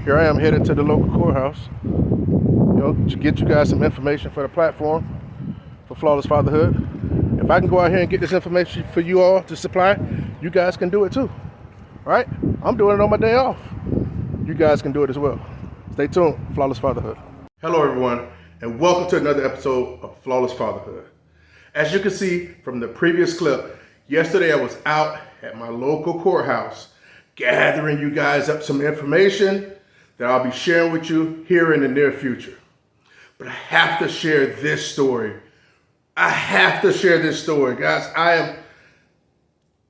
Here I am headed to the local courthouse, to get you guys some information for the platform for Flawless Fatherhood. If I can go out here and get this information for you all to supply, you guys can do it too. All right? I'm doing it on my day off. You guys can do it as well. Stay tuned. Flawless Fatherhood. Hello, everyone, and welcome to another episode of Flawless Fatherhood. As you can see from the previous clip, yesterday I was out at my local courthouse gathering you guys up some information that I'll be sharing with you here in the near future. But I have to share this story. Guys.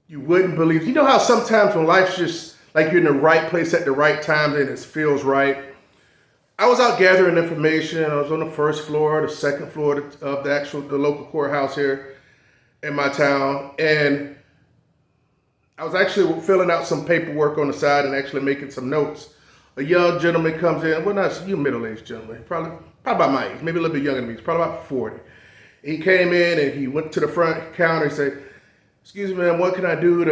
You wouldn't believe, you know how sometimes when life's just like you're in the right place at the right time and it feels right? I was out gathering information. I was on the first floor, the second floor of the local courthouse here in my town. And I was actually filling out some paperwork on the side and actually making some notes. A young gentleman comes in, well, not you, middle-aged gentleman, probably about my age, maybe a little bit younger than me. He's probably about 40. He came in and he went to the front counter and said, "Excuse me, ma'am, what can I do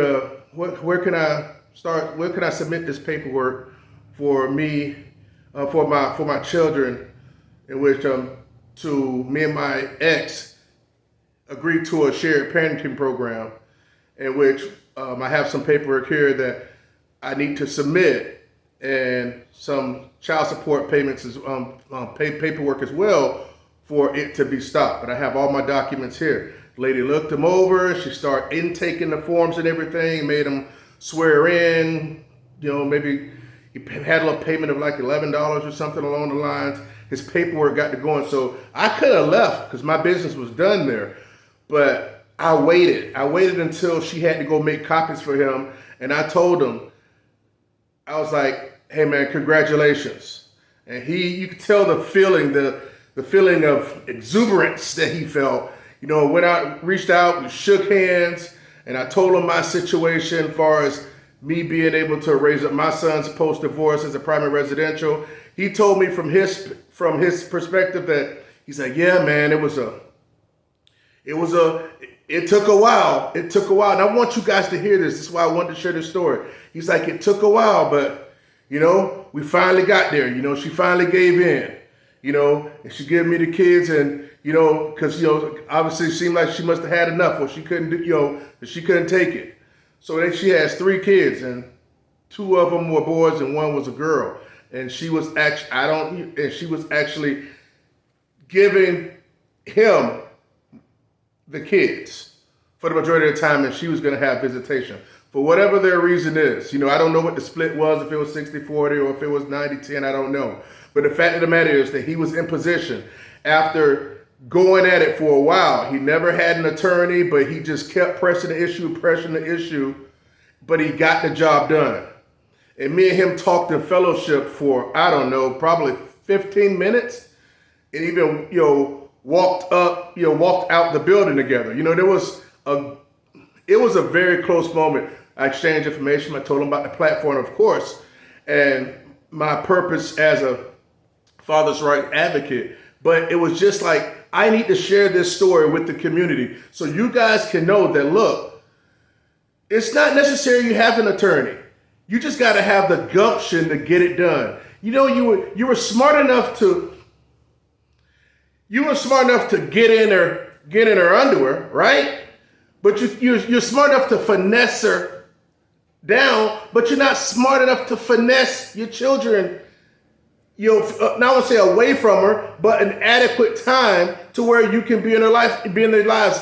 where can I start, where can I submit this paperwork for me, for my children, in which to me and my ex agreed to a shared parenting program, in which I have some paperwork here that I need to submit, and some child support payments is paperwork as well for it to be stopped. But I have all my documents here." The lady looked them over. She started intaking the forms and everything, made him swear in. Maybe he had a little payment of like $11 or something along the lines. His paperwork got to going. So I could have left because my business was done there. But I waited. I waited until she had to go make copies for him. And I told him, I was like, "Hey man, congratulations." And you could tell the feeling, the feeling of exuberance that he felt. Went out, reached out, we shook hands, and I told him my situation as far as me being able to raise up my sons post-divorce as a primary residential. He told me from his perspective that he's like, "Yeah, man, it took a while. It took a while." And I want you guys to hear this. This is why I wanted to share this story. He's like, "It took a while, but, we finally got there. She finally gave in, and she gave me the kids, and, because, obviously it seemed like she must have had enough, or she couldn't do, she couldn't take it. So then she has 3 kids, and 2 of them were boys and 1 was a girl. And she was actually giving him the kids for the majority of the time, and she was going to have visitation. For whatever their reason is, I don't know what the split was, if it was 60-40 or if it was 90-10, I don't know. But the fact of the matter is that he was in position after going at it for a while. He never had an attorney, but he just kept pressing the issue, but he got the job done. And me and him talked in fellowship for, I don't know, probably 15 minutes, and even, walked out the building together. It was a very close moment. I exchanged information. I told him about the platform, of course, and my purpose as a father's right advocate. But it was just like, I need to share this story with the community so you guys can know that, look, it's not necessary you have an attorney. You just got to have the gumption to get it done. You were smart enough to get in her underwear, right? But you're smart enough to finesse her down, but you're not smart enough to finesse your children, not want to say away from her, but an adequate time to where you can be in their lives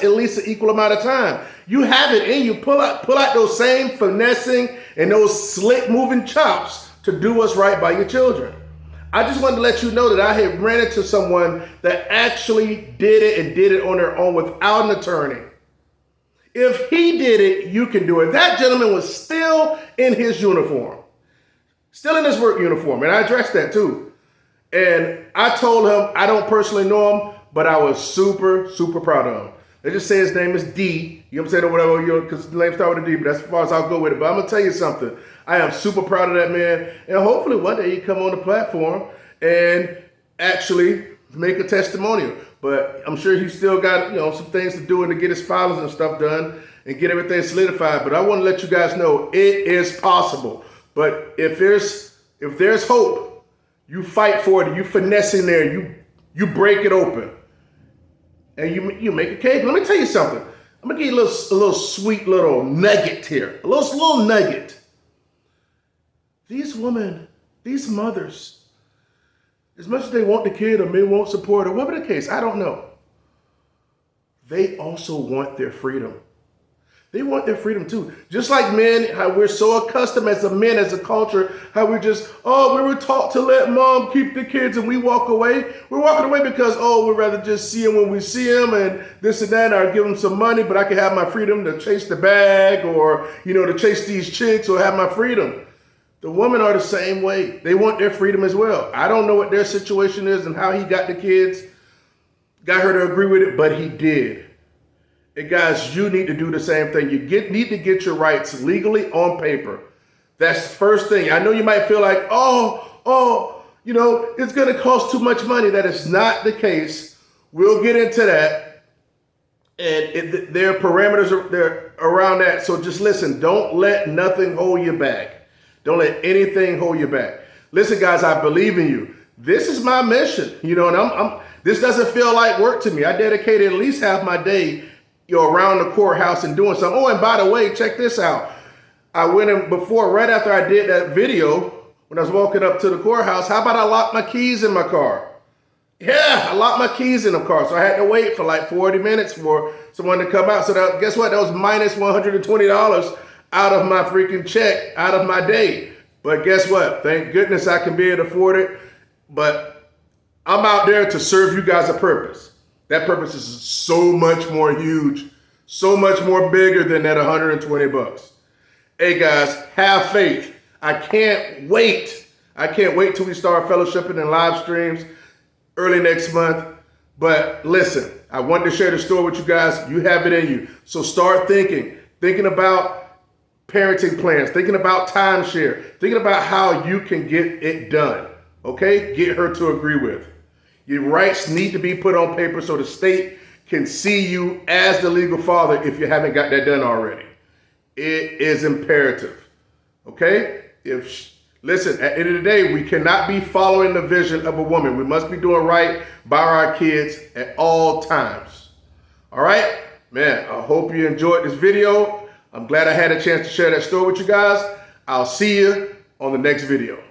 at least an equal amount of time. You have it in you. Pull out those same finessing and those slick moving chops to do what's right by your children. I just wanted to let you know that I had ran into someone that actually did it and did it on their own without an attorney. If he did it, you can do it. That gentleman was still in his uniform, still in his work uniform, and I addressed that too. And I told him, I don't personally know him, but I was super, super proud of him. They just say his name is D. You know what I'm saying, or whatever, because the name starts with a D, but that's as far as I'll go with it. But I'm going to tell you something. I am super proud of that man, and hopefully one day he come on the platform and actually make a testimonial. But I'm sure he's still got, some things to do and to get his filings and stuff done and get everything solidified. But I want to let you guys know it is possible. But if there's hope, You fight for it, you finesse in there, you break it open. And you make a cake. Let me tell you something. I'm gonna give you a little sweet little nugget here. A little nugget. These women, these mothers, as much as they want the kid or may won't support or whatever the case, I don't know. They also want their freedom. They want their freedom too. Just like men, how we're so accustomed as a men, as a culture, how we just, we were taught to let mom keep the kids and we walk away. We're walking away because, we'd rather just see them when we see them and this and that, or give them some money, but I can have my freedom to chase the bag or, to chase these chicks or have my freedom. The women are the same way. They want their freedom as well. I don't know what their situation is and how he got the kids, got her to agree with it, but he did. And guys, you need to do the same thing. You need to get your rights legally on paper. That's the first thing. I know you might feel like, it's going to cost too much money. That is not the case. We'll get into that. And there are parameters there around that. So just listen, don't let nothing hold you back. Don't let anything hold you back. Listen, guys, I believe in you. This is my mission, and this doesn't feel like work to me. I dedicated at least half my day around the courthouse and doing something. Oh, and by the way, check this out. I went in right after I did that video, when I was walking up to the courthouse, how about I locked my keys in my car? Yeah, I locked my keys in the car. So I had to wait for like 40 minutes for someone to come out. So guess what? That was minus $120 out of my freaking check, out of my day. But guess what? Thank goodness I can be able to afford it. But I'm out there to serve you guys a purpose. That purpose is so much more huge, so much more bigger than that $120. Hey guys, have faith. I can't wait. I can't wait till we start fellowshipping and live streams early next month. But listen, I wanted to share the story with you guys. You have it in you. So start thinking about parenting plans, thinking about timeshare, thinking about how you can get it done. Okay? Get her to agree with. Your rights need to be put on paper so the state can see you as the legal father if you haven't got that done already. It is imperative. Okay? Listen, at the end of the day, we cannot be following the vision of a woman. We must be doing right by our kids at all times. All right? Man, I hope you enjoyed this video. I'm glad I had a chance to share that story with you guys. I'll see you on the next video.